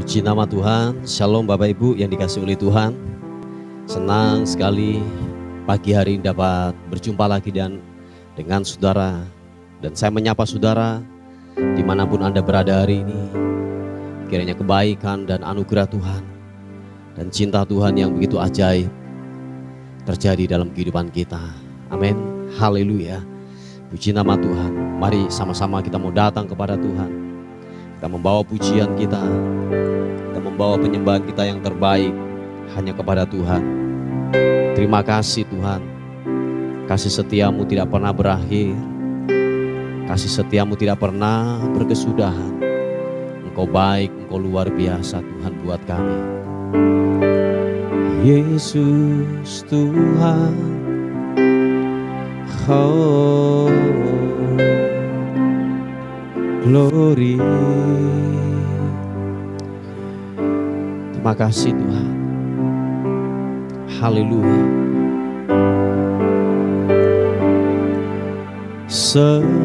Puji nama Tuhan. Shalom Bapak Ibu yang dikasihi oleh Tuhan. Senang sekali pagi hari ini dapat berjumpa lagi dengan saudara. Dan saya menyapa saudara dimanapun Anda berada hari ini. Kiranya kebaikan dan anugerah Tuhan dan cinta Tuhan yang begitu ajaib terjadi dalam kehidupan kita. Amin. Haleluya. Puji nama Tuhan. Mari sama-sama kita mau datang kepada Tuhan. Kita membawa pujian kita membawa penyembahan kita yang terbaik hanya kepada Tuhan. Terima kasih Tuhan. Kasih setiamu tidak pernah berakhir. Kasih setiamu tidak pernah berkesudahan. Engkau baik, Engkau luar biasa Tuhan buat kami. Yesus Tuhan, oh glory. Terima kasih Tuhan. Haleluya. Semusim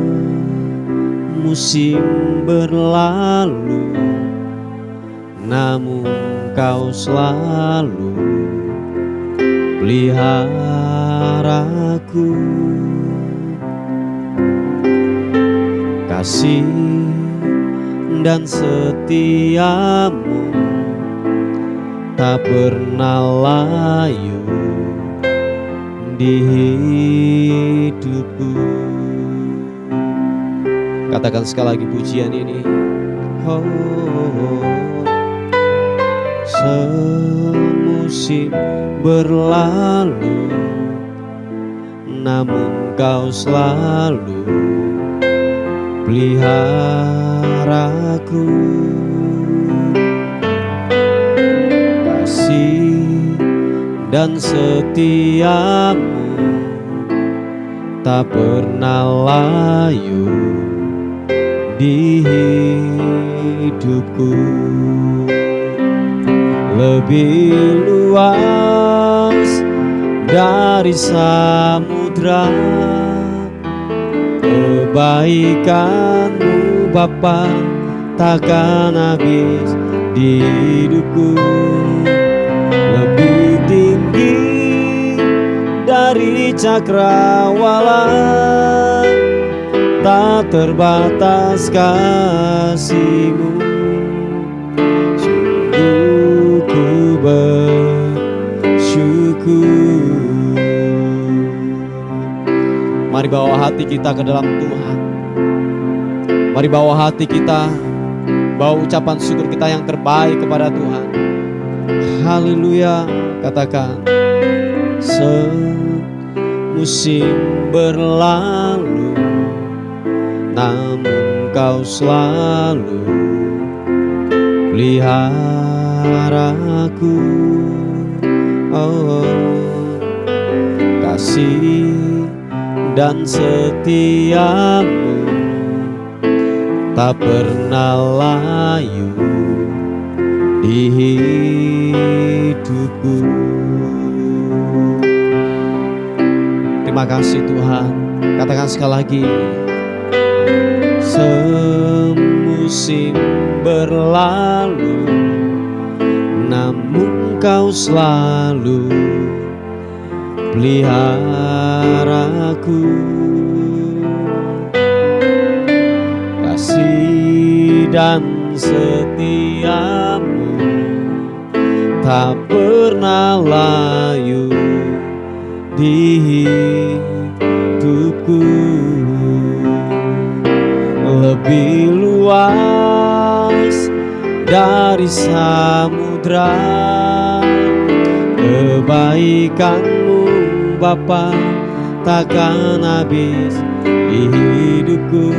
berlalu, namun Kau selalu peliharaku. Kasih dan setiamu tak pernah layu di hidupku. Katakan sekali lagi pujian ini. Oh, semusim berlalu, namun Kau selalu peliharaku. Dan setiamu tak pernah layu di hidupku. Lebih luas dari samudra kebaikan-Mu Bapa, takkan habis di hidupku. Lebih tinggi dari cakrawala, tak terbatas kasih-Mu. Sungguh ku bersyukur. Mari bawa hati kita ke dalam Tuhan. Mari bawa hati kita, bawa ucapan syukur kita yang terbaik kepada Tuhan. Haleluya. Katakan, semusim berlalu, namun Kau selalu peliharaku. Oh, kasih dan setiamu tak pernah layu di hidupku. Terima kasih Tuhan. Katakan sekali lagi. Semusim berlalu, namun Kau selalu peliharaku. Kasih dan setiamu tak pernah layu di hidupku. Lebih luas dari samudra kebaikan-Mu Bapa, takkan habis di hidupku.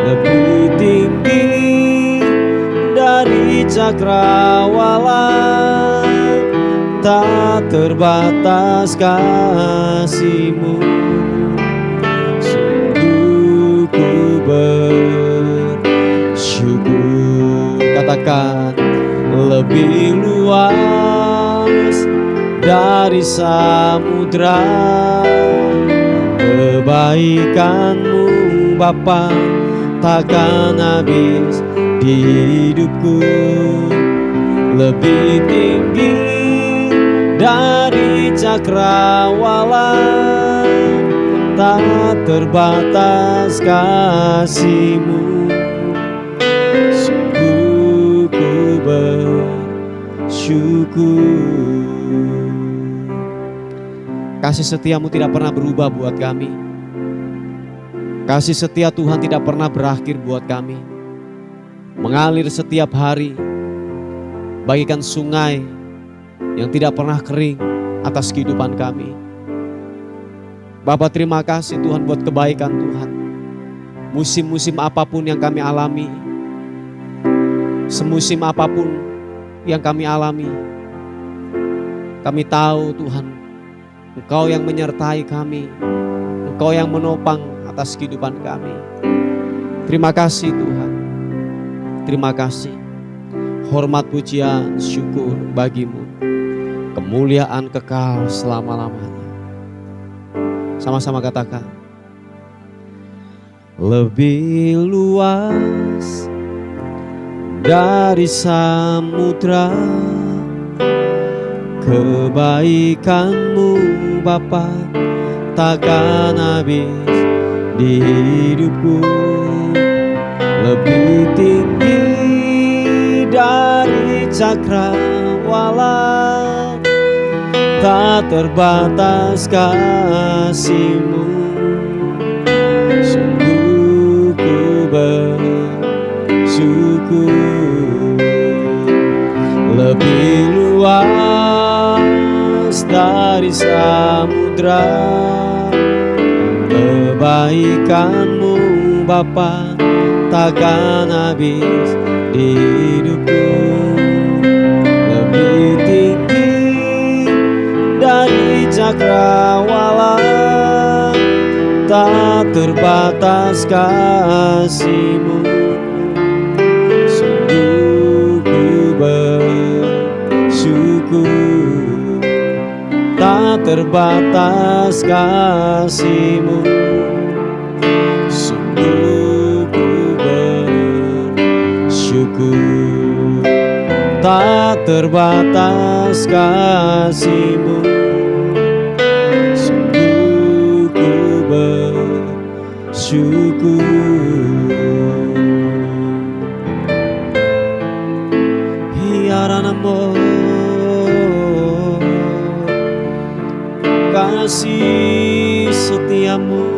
Lebih tinggi dari cakrawala, tak terbatas kasih-Mu. Sungguh ku bersyukur. Katakan, lebih luas dari samudra kebaikan-Mu Bapa, takkan habis di hidupku, lebih tinggi dari cakrawala, tak terbatas kasih-Mu. Sungguh ku bersyukur. Kasih setia-Mu tidak pernah berubah buat kami. Kasih setia Tuhan tidak pernah berakhir buat kami. Mengalir setiap hari, bagikan sungai yang tidak pernah kering atas kehidupan kami. Bapa, terima kasih Tuhan buat kebaikan Tuhan. Musim-musim apapun yang kami alami, semusim apapun yang kami alami, kami tahu Tuhan, Engkau yang menyertai kami, Engkau yang menopang atas kehidupan kami. Terima kasih Tuhan, terima kasih. Hormat, pujian, syukur bagi-Mu, kemuliaan kekal selama-lamanya. Sama-sama katakan, lebih luas dari samudra kebaikan-Mu Bapa, takkan habis di hidupku, lebih tinggi dari cakrawala, tak terbatas kasih-Mu. Sungguh ku bersyukur, lebih luas dari samudra kebaikan-Mu Bapa, takkan habis di hidupku, lebih tinggi dari cakrawala, tak terbatas kasih-Mu. Sungguh ku bersyukur, tak terbatas kasih-Mu. Sungguh ku bersyukur, tak terbatas kasih-Mu. Sungguh ku bersyukur. Biar amor, kasih setia-Mu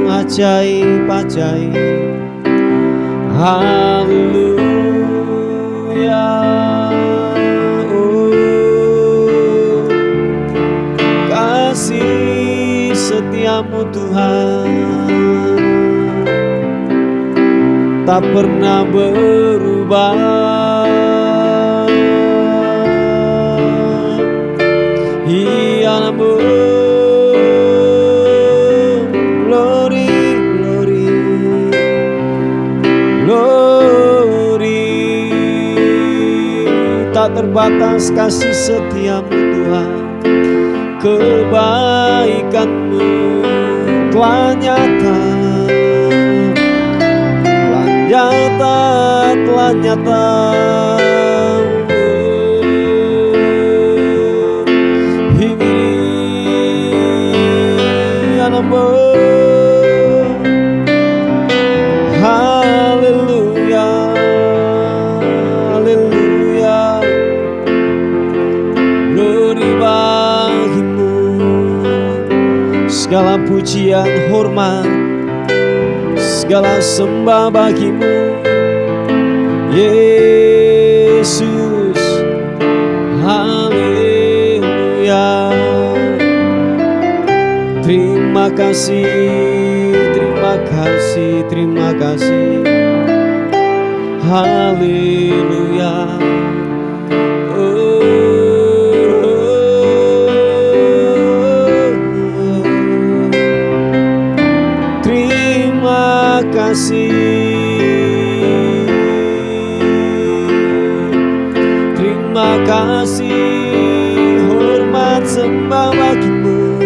ajaib-ajaib. Haleluya. Oh, kasih setia-Mu Tuhan tak pernah berubah. Glory, glory, glory. Tak terbatas kasih setia-Mu Tuhan, kebaikan-Mu telah nyata, telah nyata. Haleluya, haleluya. Glory bagi-Mu, segala pujian, hormat, segala sembah bagi-Mu Yesus. Haleluya. Terima kasih, terima kasih, terima kasih. Haleluya. Terima kasih, terima kasih. Hormat sembah bagi-Mu,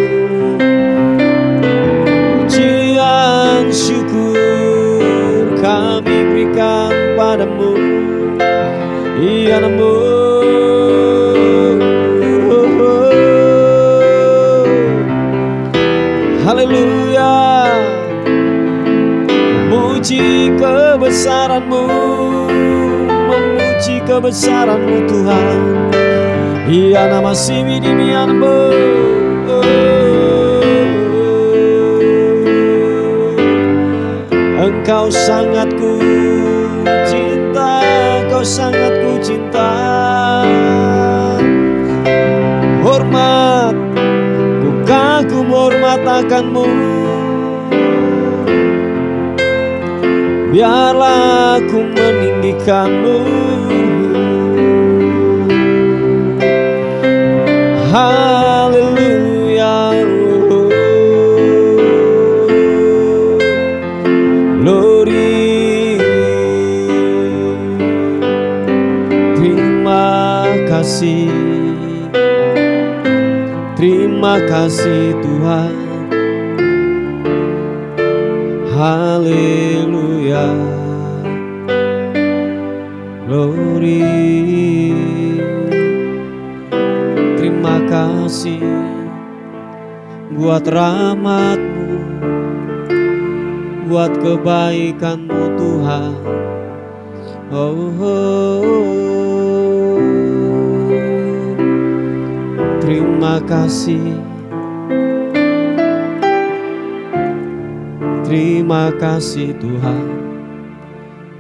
syukur kami berikan padamu, iya nemu. Haleluya, memuji kebesaran-Mu, memuji kebesaran-Mu Tuhan. Iya nama simidimian-Mu. Engkau sangat ku cinta, Engkau sangat ku cinta. Hormat, ku kagum hormat akan-Mu. Biarlah ku meninggikan-Mu. Haleluya, glory. Terima kasih Tuhan. Haleluya, glory. Terima kasih buat rahmat-Mu, buat kebaikan-Mu Tuhan. Terima kasih, terima kasih Tuhan.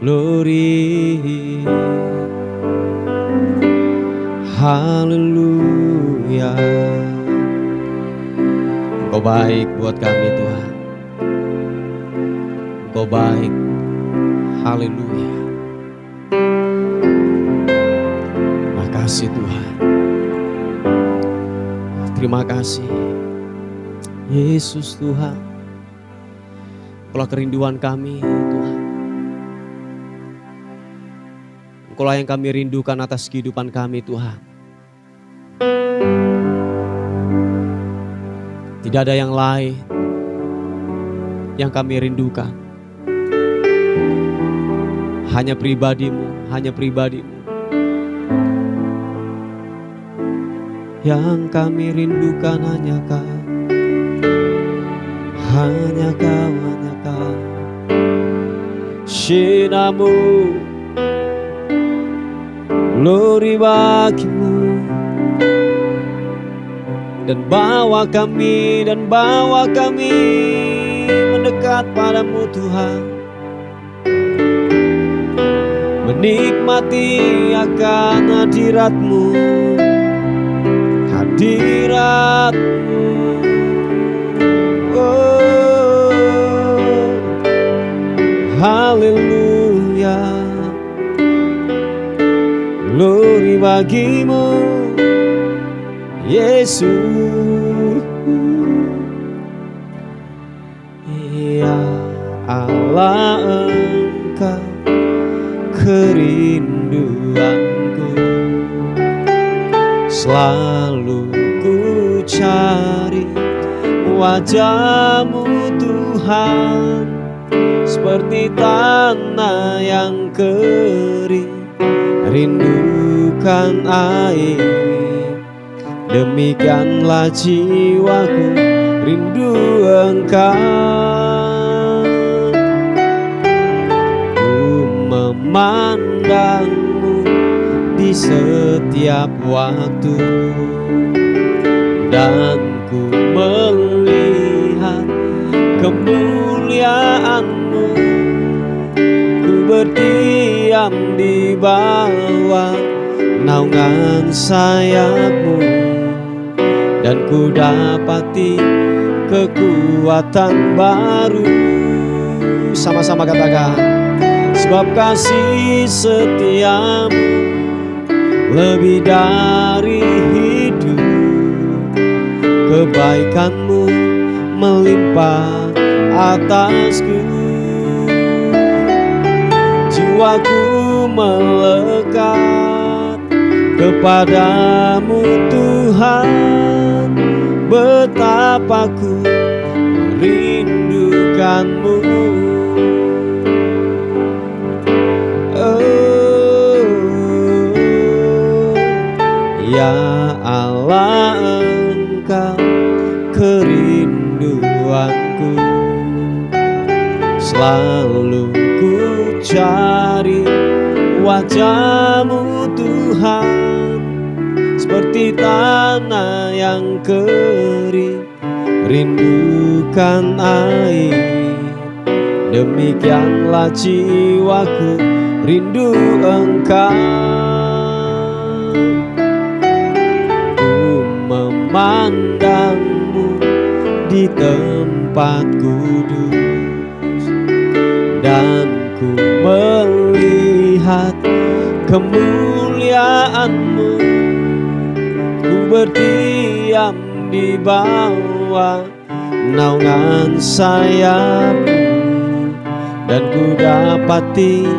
Glory, haleluya. Engkau baik buat kami Tuhan, Engkau baik. Haleluya, terima kasih Tuhan. Terima kasih Yesus Tuhan. Engkaulah kerinduan kami Tuhan. Engkaulah yang kami rindukan atas kehidupan kami Tuhan. Tidak ada yang lain yang kami rindukan. Hanya pribadi-Mu, hanya pribadi-Mu. Yang kami rindukan hanya Kau, hanya Kau, hanya Kau. Shinamu, glory bagi-Mu. Dan bawa kami mendekat padamu Tuhan. Menikmati akan hadirat-Mu, hadirat-Mu. Oh, haleluya, glory bagi-Mu Yesus. Ya Allah, Engkau kerinduanku, selalu ku cari wajah-Mu Tuhan. Seperti tanah yang kering, rindukan air. Demikianlah jiwaku rindu Engkau. Ku memandang-Mu di setiap waktu, dan ku melihat kemuliaan-Mu. Ku berdiam di bawah naungan sayap-Mu, dan ku dapati kekuatan baru. Sama-sama katakan, sebab kasih setia-Mu lebih dari hidup. Kebaikan-Mu melimpah atasku. Jiwaku melekat kepadamu Tuhan, betapa ku merindukan-Mu. Oh, Allah, Engkau kerinduanku. Selalu ku cari wajah-Mu Tuhan, seperti tanah yang kering rindukan air. Demikianlah jiwaku rindu Engkau. Ku memandang-Mu di tempat kudus, dan ku melihat kemuliaan-Mu. Ku berdiam di bawah naungan sayap-Mu, dan ku dapati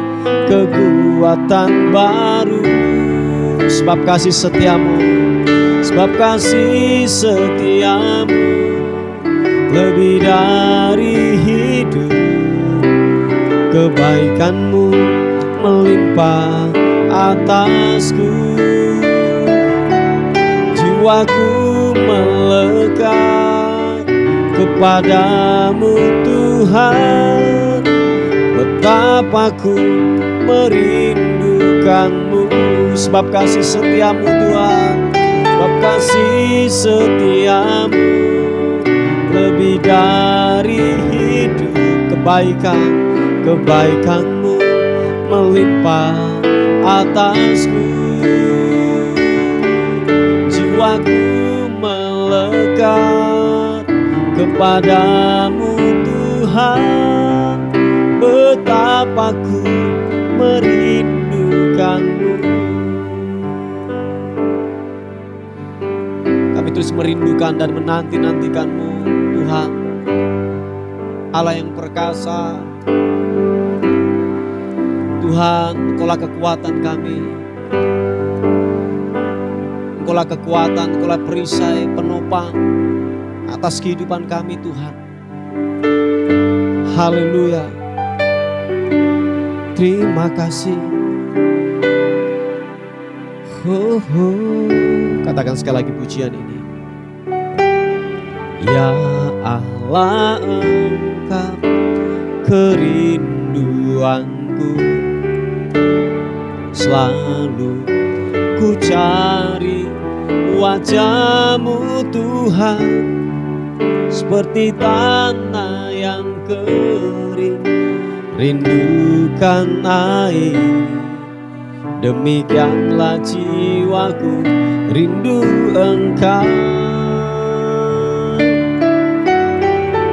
kekuatan baru. Sebab kasih setiamu, sebab kasih setiamu lebih dari hidup. Kebaikan-Mu melimpah atasku. Jiwaku melekat kepadamu Tuhan, betapa ku merindukan-Mu. Sebab kasih setiamu Tuhan, sebab kasih setiamu lebih dari hidup. Kebaikan-Mu melimpah atasku. Jiwaku melekat kepadamu Tuhan, betapa ku merindukan-Mu. Kami terus merindukan dan menanti-nantikan-Mu Tuhan, Allah yang perkasa. Tuhan, Engkaulah kekuatan kami, Engkaulah kekuatan, Engkaulah perisai penopang atas kehidupan kami Tuhan. Haleluya. Terima kasih. Katakan sekali lagi pujian ini. Ya Allah, Engkau kerinduanku. Selalu ku cari wajah-Mu Tuhan, seperti tanah yang kering rindukan air. Demikianlah jiwaku rindu Engkau.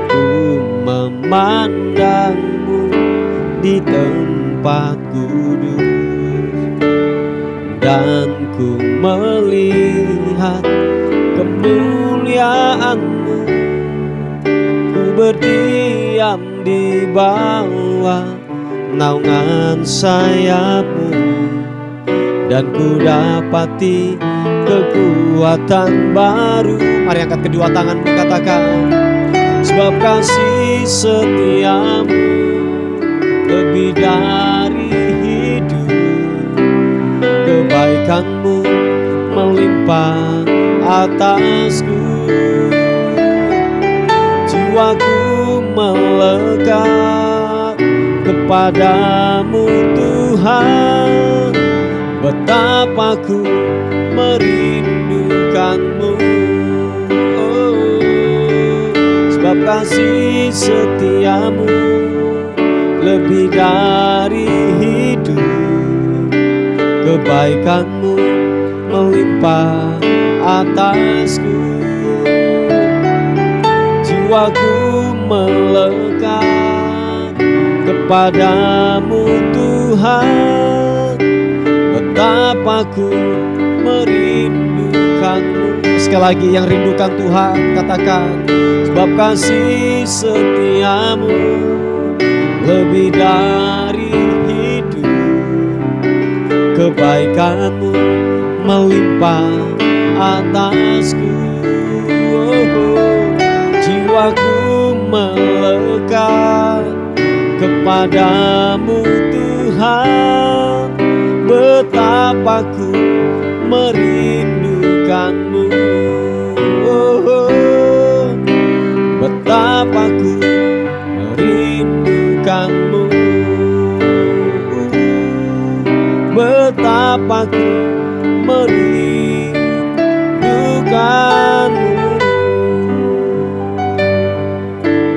Ku memandang-Mu di tempat kudus, dan ku melihat kemuliaan-Mu. Ku berdiam di bawah naungan sayap-Mu, dan ku dapati kekuatan baru. Mari angkat kedua tanganmu, katakan, sebab kasih setiamu lebih dari hidup. Kebaikan-Mu melimpah atasku. Jiwaku melekat kepadamu Tuhan, betapa ku merindukan-Mu. Oh, sebab kasih setiamu lebih dari hidup. Kebaikan-Mu melimpah atasku. Jiwaku melekat kepadamu Tuhan, betapa ku merindukan-Mu. Sekali lagi, yang rindukan Tuhan katakan, sebab kasih setiamu lebih dari hidup. Kebaikan-Mu melimpah atasku. Jiwaku melekat kepadamu Tuhan, betapa ku merindukan-Mu. betapa ku merindukanmu.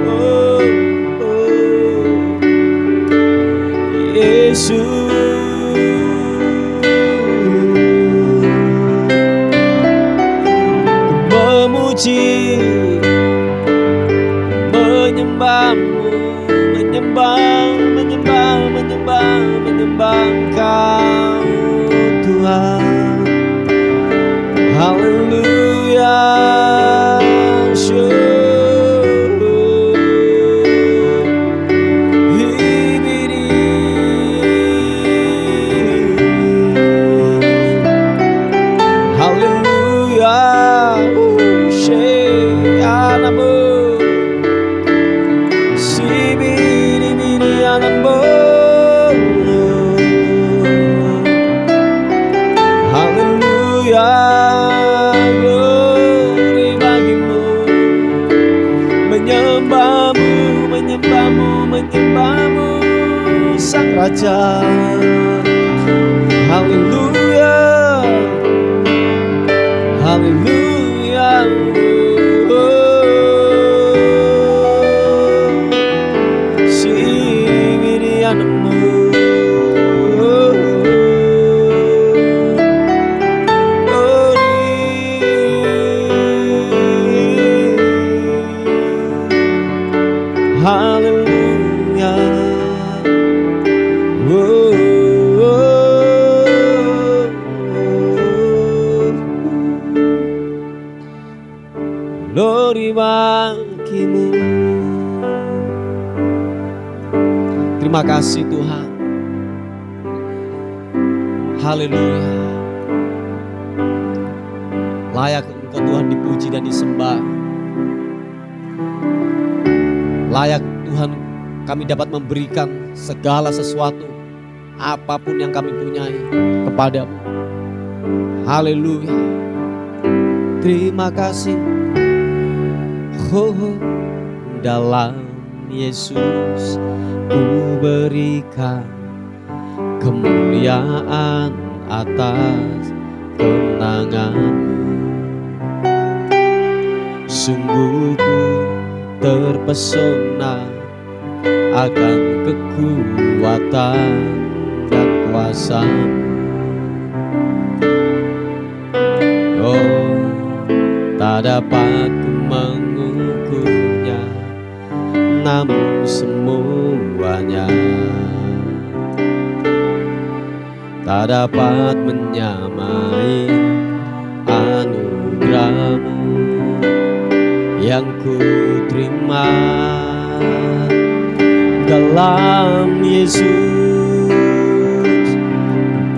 Oh, oh, Yesus. Memuji, menyembahmu, menyembah Engkau Tuhan. Haleluya. Menyembahmu Sang Raja. Haleluya, haleluya. Sing ini anakmu. Haleluya. Glory bagimu. Terima kasih Tuhan. Haleluya. Layak Engkau Tuhan dipuji dan disembah. Layak Tuhan kami dapat memberikan segala sesuatu, apapun yang kami punyai kepadamu. Haleluya. Terima kasih. Oh, dalam Yesus ku berikan kemuliaan atas kemenangan-Mu. Sungguh ku terpesona akan kekuatan dan kuasa-Mu. Oh, tak dapat ku mengukurnya, namun semuanya tak dapat menyamai anugerah-Mu yang ku terima dalam Yesus.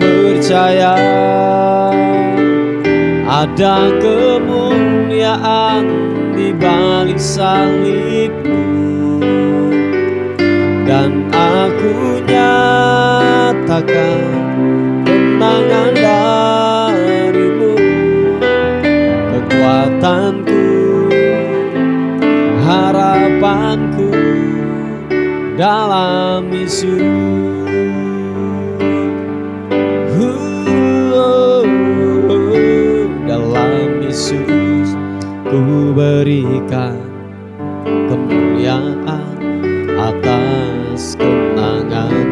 Percaya ada kemuliaan di balik salib-Mu, dan aku nyatakan kemenangan dari-Mu. Kekuatanku, harapanku dalam Yesus. Dalam Yesus ku berikan kemuliaan atas kemenangan.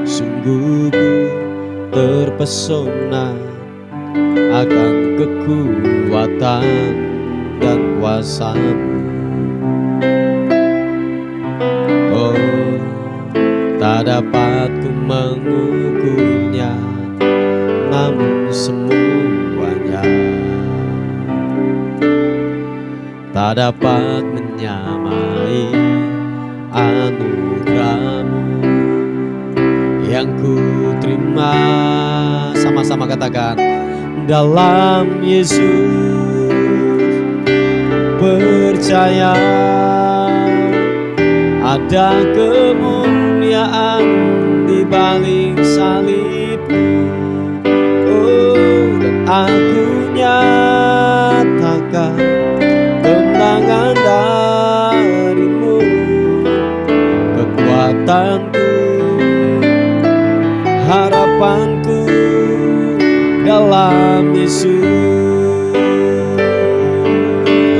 Sungguh ku terpesona akan kekuatan dan kuasa-Mu. Oh, tak dapat ku mengukurnya, namun semuanya tak dapat menyamai anugerah-Mu yang ku terima. Sama-sama katakan, dalam Yesus percaya ada kemuliaan di balik salib-Mu. Oh, dan aku nyatakan kemenangan dari-Mu. Kekuatanku, harapanku dalam Yesus.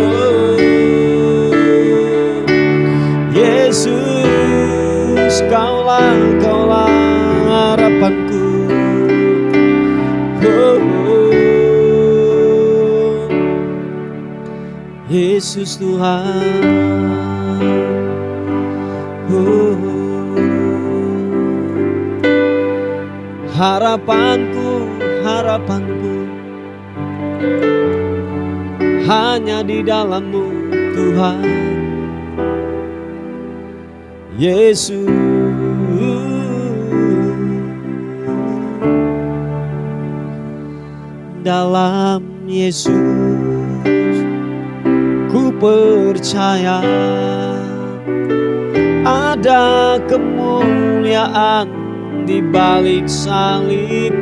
Oh, Yesus, kaulah harapanku. Oh, Yesus Tuhan. Oh, harapanku hanya di dalam-Mu Tuhan Yesus. Dalam Yesus ku percaya ada kemuliaan di balik salib.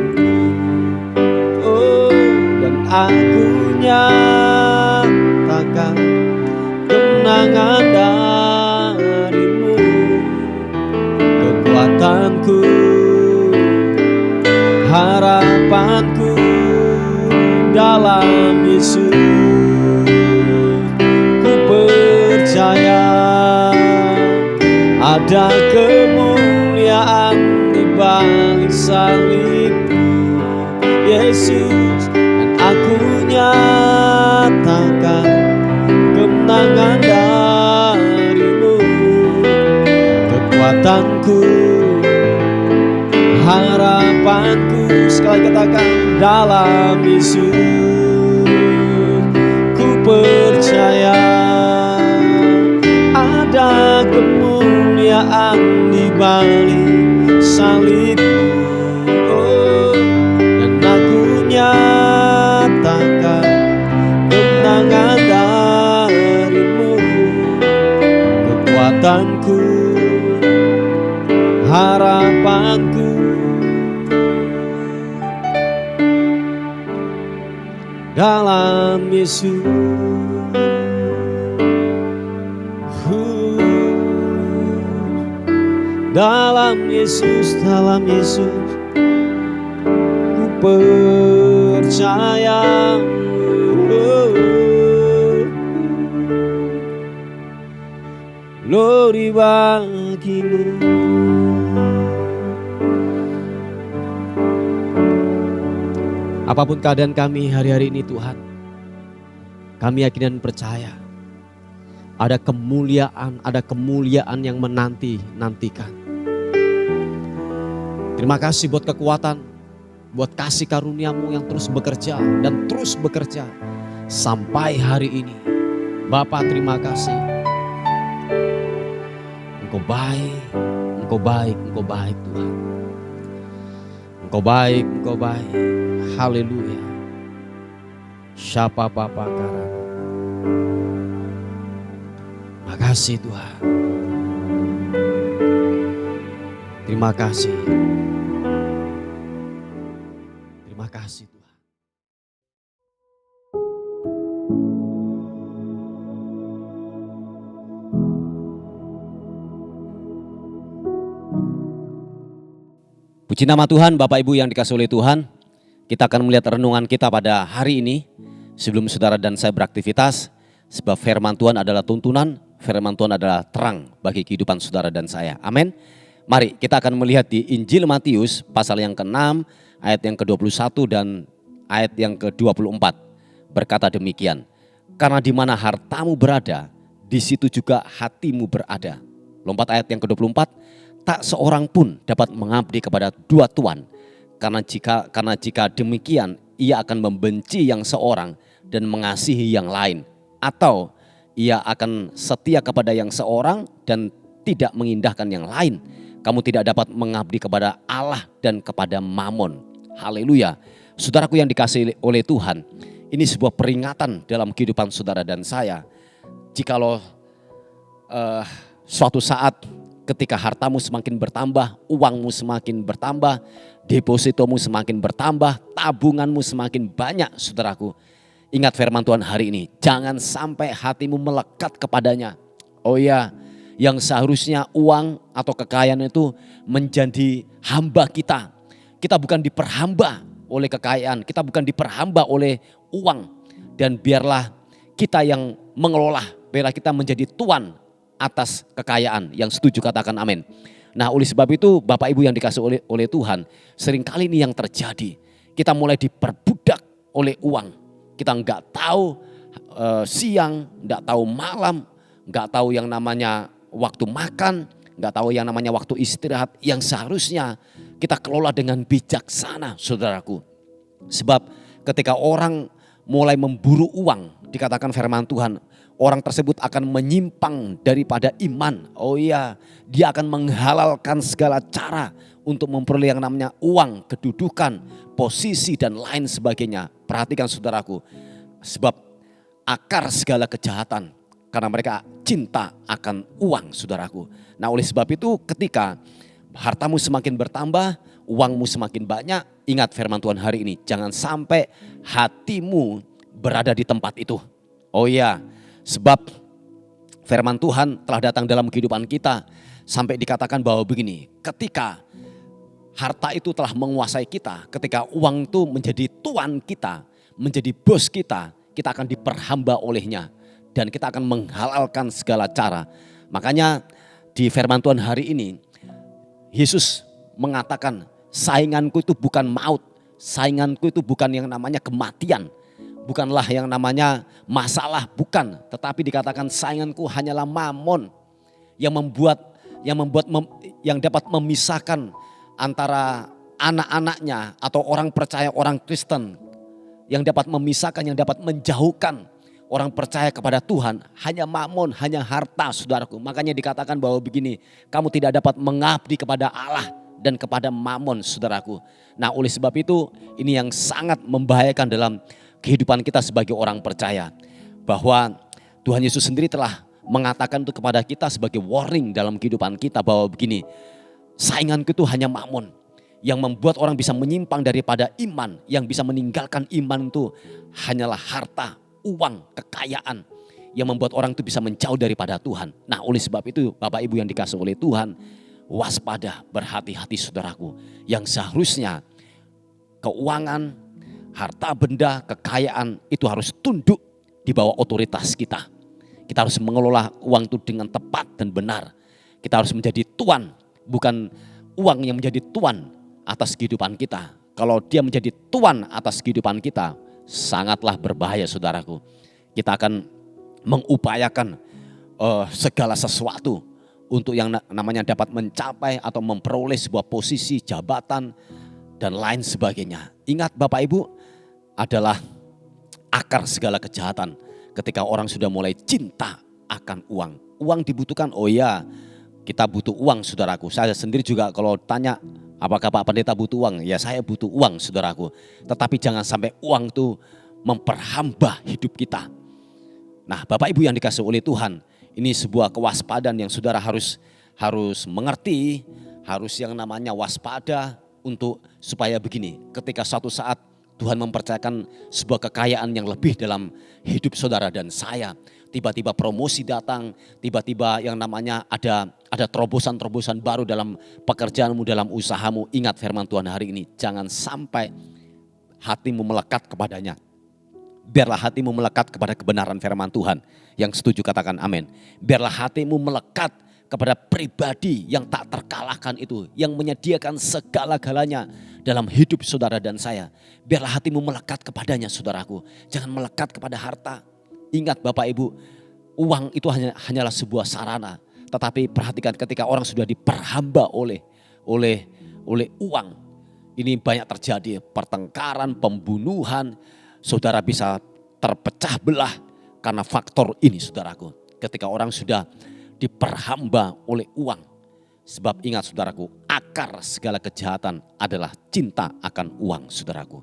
Oh, dan aku nyatakan kemenangan dari-Mu. Kekuatanku, harapanku dalam Yesus. Ku percaya ada kemuliaan di balik salib Yesus, dan aku nyatakan kemenangan dari-Mu. Kekuatanku, harapanku, sekali katakan dalam Yesus. Ku percaya ada kemuliaan di balik salib. Oh, dan aku nyatakan kemenangan dari-Mu. Kekuatanku, harapanku dalam Yesus. Dalam Yesus, ku percaya. Glory bagi-Mu. Apapun keadaan kami hari-hari ini Tuhan, kami yakin dan percaya ada kemuliaan yang menantikan. Terima kasih buat kekuatan, buat kasih karunia-Mu yang terus bekerja dan terus bekerja sampai hari ini. Bapa, terima kasih. Engkau baik Tuhan. Engkau baik. Haleluya. Syapa Bapa karang. Makasih Tuhan. Terima kasih. Terima kasih Tuhan. Puji nama Tuhan, Bapak Ibu yang dikasihi oleh Tuhan. Kita akan melihat renungan kita pada hari ini. Sebelum saudara dan saya beraktivitas, sebab firman Tuhan adalah tuntunan, firman Tuhan adalah terang bagi kehidupan saudara dan saya. Amin. Mari kita akan melihat di Injil Matius pasal yang ke-6 ayat yang ke-21 dan ayat yang ke-24. Berkata demikian, karena di mana hartamu berada, di situ juga hatimu berada. Lompat ayat yang ke-24, tak seorang pun dapat mengabdi kepada dua tuan, karena jika demikian ia akan membenci yang seorang dan mengasihi yang lain, atau ia akan setia kepada yang seorang dan tidak mengindahkan yang lain. Kamu tidak dapat mengabdi kepada Allah dan kepada Mamon. Haleluya. Saudaraku yang dikasihi oleh Tuhan, ini sebuah peringatan dalam kehidupan saudara dan saya. Jikalau suatu saat ketika hartamu semakin bertambah, uangmu semakin bertambah, depositomu semakin bertambah, tabunganmu semakin banyak, saudaraku. Ingat firman Tuhan hari ini, jangan sampai hatimu melekat kepadanya. Oh ya, yang seharusnya uang atau kekayaan itu menjadi hamba kita, Kita bukan diperhamba oleh kekayaan, kita bukan diperhamba oleh uang. Dan biarlah kita yang mengelola, biarlah kita menjadi tuan atas kekayaan. Yang setuju katakan amin. Nah oleh sebab itu Bapak Ibu yang dikasih oleh Tuhan, seringkali ini yang terjadi. Kita mulai diperbudak oleh uang. Kita nggak tahu siang, nggak tahu malam, nggak tahu yang namanya waktu makan, nggak tahu yang namanya waktu istirahat. Yang seharusnya kita kelola dengan bijaksana, saudaraku. Sebab ketika orang mulai memburu uang, dikatakan firman Tuhan, orang tersebut akan menyimpang daripada iman. Oh iya, dia akan menghalalkan segala cara untuk memperoleh yang namanya uang, kedudukan, posisi dan lain sebagainya. Perhatikan saudaraku, sebab akar segala kejahatan karena mereka cinta akan uang, saudaraku. Nah oleh sebab itu ketika hartamu semakin bertambah, uangmu semakin banyak, ingat firman Tuhan hari ini, jangan sampai hatimu berada di tempat itu. Oh iya, sebab firman Tuhan telah datang dalam kehidupan kita sampai dikatakan bahwa begini, ketika harta itu telah menguasai kita, ketika uang itu menjadi tuan kita, menjadi bos kita, kita akan diperhamba olehnya dan kita akan menghalalkan segala cara. Makanya di firman Tuhan hari ini Yesus mengatakan, sainganku itu bukan maut, sainganku itu bukan yang namanya kematian, bukanlah yang namanya masalah, bukan. Tetapi dikatakan sainganku hanyalah mamon yang dapat memisahkan antara anak-anaknya atau orang percaya, orang Kristen. Yang dapat memisahkan, yang dapat menjauhkan orang percaya kepada Tuhan. Hanya mamon, hanya harta, saudaraku. Makanya dikatakan bahwa begini, kamu tidak dapat mengabdi kepada Allah dan kepada mamon, saudaraku. Nah oleh sebab itu ini yang sangat membahayakan dalam kehidupan kita sebagai orang percaya. Bahwa Tuhan Yesus sendiri telah mengatakan itu kepada kita sebagai warning dalam kehidupan kita bahwa begini, sainganku itu hanya mamon yang membuat orang bisa menyimpang daripada iman, yang bisa meninggalkan iman itu hanyalah harta, uang, kekayaan yang membuat orang itu bisa menjauh daripada Tuhan. Nah oleh sebab itu Bapak Ibu yang dikasih oleh Tuhan, waspada, berhati-hati saudaraku, yang seharusnya keuangan, harta benda, kekayaan itu harus tunduk di bawah otoritas kita. Kita harus mengelola uang itu dengan tepat dan benar. Kita harus menjadi tuan, bukan uang yang menjadi tuan atas kehidupan kita. Kalau dia menjadi tuan atas kehidupan kita, sangatlah berbahaya saudaraku. Kita akan mengupayakan segala sesuatu untuk yang namanya dapat mencapai atau memperoleh sebuah posisi, jabatan, dan lain sebagainya. Ingat Bapak Ibu, adalah akar segala kejahatan. Ketika orang sudah mulai cinta akan uang. Uang dibutuhkan, oh ya kita butuh uang saudaraku. Saya sendiri juga kalau tanya apakah Pak Pendeta butuh uang? Ya saya butuh uang saudaraku. Tetapi jangan sampai uang itu memperhamba hidup kita. Nah Bapak Ibu yang dikasih oleh Tuhan, ini sebuah kewaspadaan yang saudara harus mengerti. Harus yang namanya waspada untuk supaya begini, ketika suatu saat Tuhan mempercayakan sebuah kekayaan yang lebih dalam hidup saudara dan saya. Tiba-tiba promosi datang, tiba-tiba yang namanya ada terobosan-terobosan baru dalam pekerjaanmu, dalam usahamu. Ingat firman Tuhan hari ini, jangan sampai hatimu melekat kepadanya. Biarlah hatimu melekat kepada kebenaran firman Tuhan. Yang setuju katakan amin. Biarlah hatimu melekat kepada pribadi yang tak terkalahkan itu, yang menyediakan segala-galanya dalam hidup saudara dan saya. Biarlah hatimu melekat kepadanya saudaraku. Jangan melekat kepada harta. Ingat Bapak Ibu, uang itu hanyalah sebuah sarana. Tetapi perhatikan ketika orang sudah diperhamba oleh uang. Ini banyak terjadi pertengkaran, pembunuhan. Saudara bisa terpecah belah karena faktor ini saudaraku. Ketika orang sudah diperhamba oleh uang. Sebab ingat saudaraku, akar segala kejahatan adalah cinta akan uang saudaraku.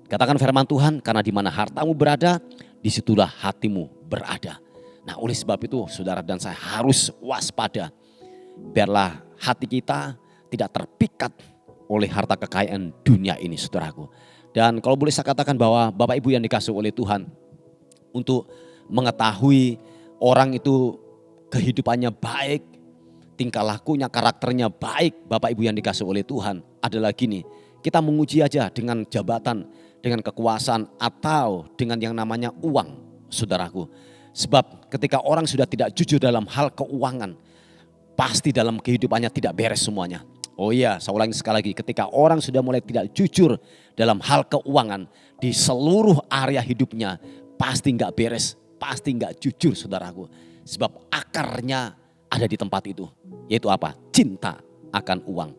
Katakan firman Tuhan, karena di mana hartamu berada, disitulah hatimu berada. Nah oleh sebab itu saudara dan saya harus waspada. Biarlah hati kita tidak terpikat oleh harta kekayaan dunia ini saudaraku. Dan kalau boleh saya katakan bahwa Bapak Ibu yang dikasih oleh Tuhan, untuk mengetahui orang itu kehidupannya baik, tingkah lakunya, karakternya baik, Bapak Ibu yang dikasih oleh Tuhan, adalah gini. kita menguji aja dengan jabatan, dengan kekuasaan, atau dengan yang namanya uang, saudaraku. Sebab ketika orang sudah tidak jujur dalam hal keuangan, pasti dalam kehidupannya tidak beres semuanya. Oh iya, saya ulangi sekali lagi, ketika orang sudah mulai tidak jujur dalam hal keuangan di seluruh area hidupnya, pasti nggak beres, pasti nggak jujur, saudaraku. Sebab akarnya ada di tempat itu, yaitu apa? Cinta akan uang.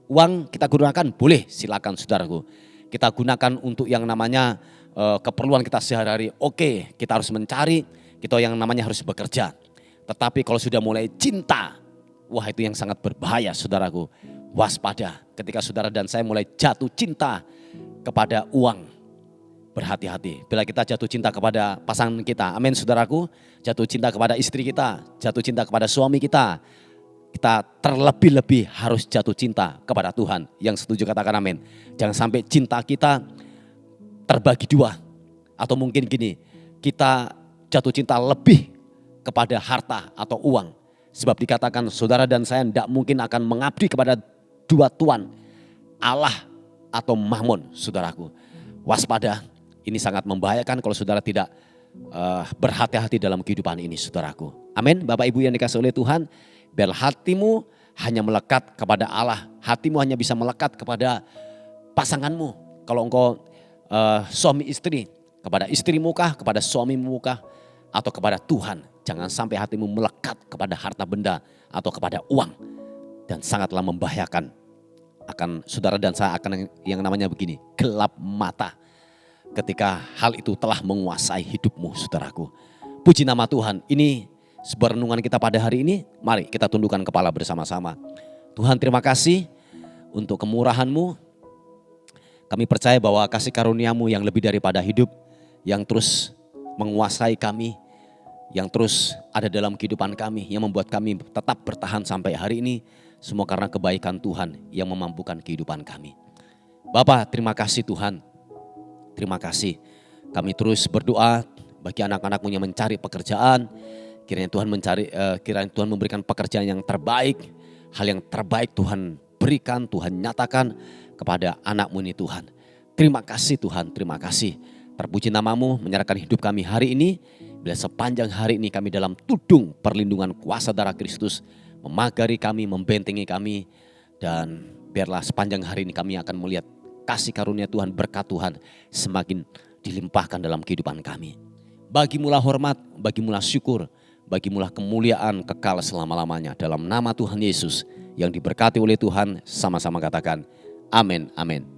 Uang kita gunakan boleh, silakan saudaraku. Kita gunakan untuk yang namanya keperluan kita sehari-hari. Oke, kita harus mencari, kita yang namanya harus bekerja. Tetapi kalau sudah mulai cinta, wah itu yang sangat berbahaya, saudaraku. Waspada ketika saudara dan saya mulai jatuh cinta kepada uang. Berhati-hati bila kita jatuh cinta kepada pasangan kita. Amin, saudaraku. Jatuh cinta kepada istri kita, jatuh cinta kepada suami kita. Kita terlebih-lebih harus jatuh cinta kepada Tuhan. Yang setuju katakan amin. Jangan sampai cinta kita terbagi dua. Atau mungkin gini, kita jatuh cinta lebih kepada harta atau uang. Sebab dikatakan saudara dan saya tidak mungkin akan mengabdi kepada dua tuan, Allah atau Mammon, saudaraku. Waspada, ini sangat membahayakan kalau saudara tidak berhati-hati dalam kehidupan ini, saudaraku. Amin, Bapak Ibu yang dikasihi oleh Tuhan. Biar hatimu hanya melekat kepada Allah. Hatimu hanya bisa melekat kepada pasanganmu. Kalau engkau suami istri, kepada istrimu kah, kepada suamimu kah, atau kepada Tuhan. Jangan sampai hatimu melekat kepada harta benda atau kepada uang. Dan sangatlah membahayakan. Akan saudara dan saya akan yang namanya begini, gelap mata. Ketika hal itu telah menguasai hidupmu, saudaraku. Puji nama Tuhan. Ini sebuah renungan kita pada hari ini. Mari kita tundukkan kepala bersama-sama. Tuhan, terima kasih untuk kemurahan-Mu. Kami percaya bahwa kasih karunia-Mu yang lebih daripada hidup, yang terus menguasai kami, yang terus ada dalam kehidupan kami, yang membuat kami tetap bertahan sampai hari ini. Semua karena kebaikan Tuhan yang memampukan kehidupan kami. Bapa, terima kasih Tuhan. Terima kasih. Kami terus berdoa bagi anak-anak-Mu yang mencari pekerjaan. Kiranya Tuhan memberikan pekerjaan yang terbaik. Hal yang terbaik Tuhan berikan, Tuhan nyatakan kepada anak-Mu ini Tuhan. Terima kasih Tuhan, terima kasih. Terpuji nama-Mu menyerahkan hidup kami hari ini. Bila sepanjang hari ini kami dalam tudung perlindungan kuasa darah Kristus. Memagari kami, membentengi kami. Dan biarlah sepanjang hari ini kami akan melihat kasih karunia Tuhan, berkat Tuhan semakin dilimpahkan dalam kehidupan kami. Bagimulah hormat, bagimulah syukur, bagimulah kemuliaan kekal selama-lamanya. Dalam nama Tuhan Yesus yang diberkati oleh Tuhan, sama-sama katakan amin, amin.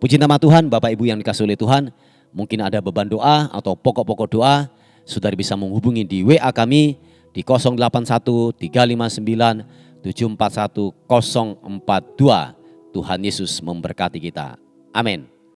Puji nama Tuhan, Bapak Ibu yang dikasihi oleh Tuhan. Mungkin ada beban doa atau pokok-pokok doa, saudara bisa menghubungi di WA kami di 081 359 741 042. Tuhan Yesus memberkati kita. Amin.